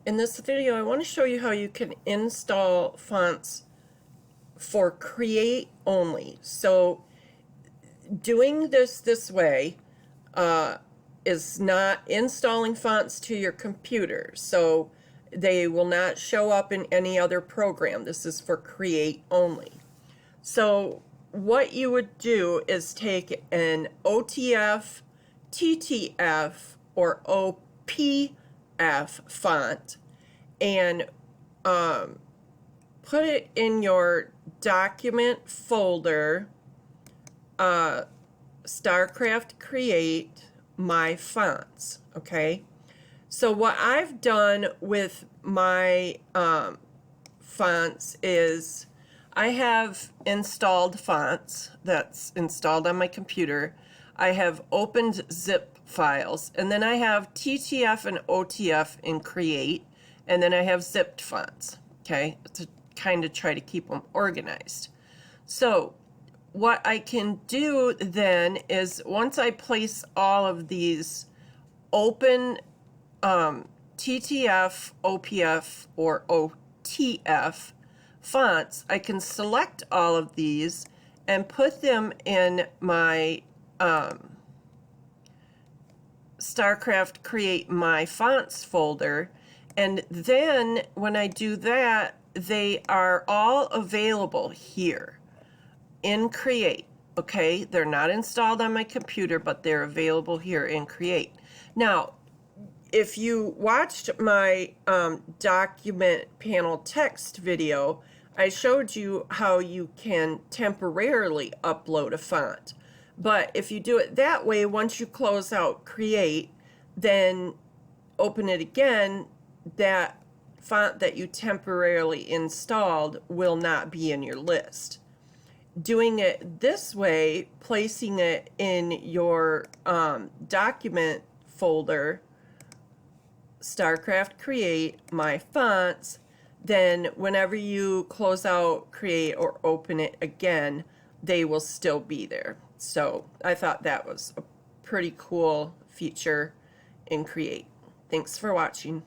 In this video, I want to show you how you can install fonts for Create only. So doing this way is not installing fonts to your computer. So they will not show up in any other program. This is for Create only. So what you would do is take an OTF, TTF, or OPF font and put it in your document folder, Starcraft Create My Fonts. Okay, so what I've done with my fonts is I have installed fonts that's installed on my computer. I have opened zip files, and then I have TTF and OTF in Create, and then I have zipped fonts, okay, to kind of try to keep them organized. So what I can do then is once I place all of these open TTF, OPF, or OTF fonts, I can select all of these and put them in my Starcraft Create My Fonts folder, and then when I do that, they are all available here in Create. Okay, they're not installed on my computer, but they're available here in Create. Now, if you watched my document panel text video, I showed you how you can temporarily upload a font. But if you do it that way, once you close out Create, then open it again, that font that you temporarily installed will not be in your list. Doing it this way, placing it in your document folder, Starcraft Create My Fonts, then whenever you close out Create or open it again, they will still be there. So I thought that was a pretty cool feature in Create. Thanks for watching.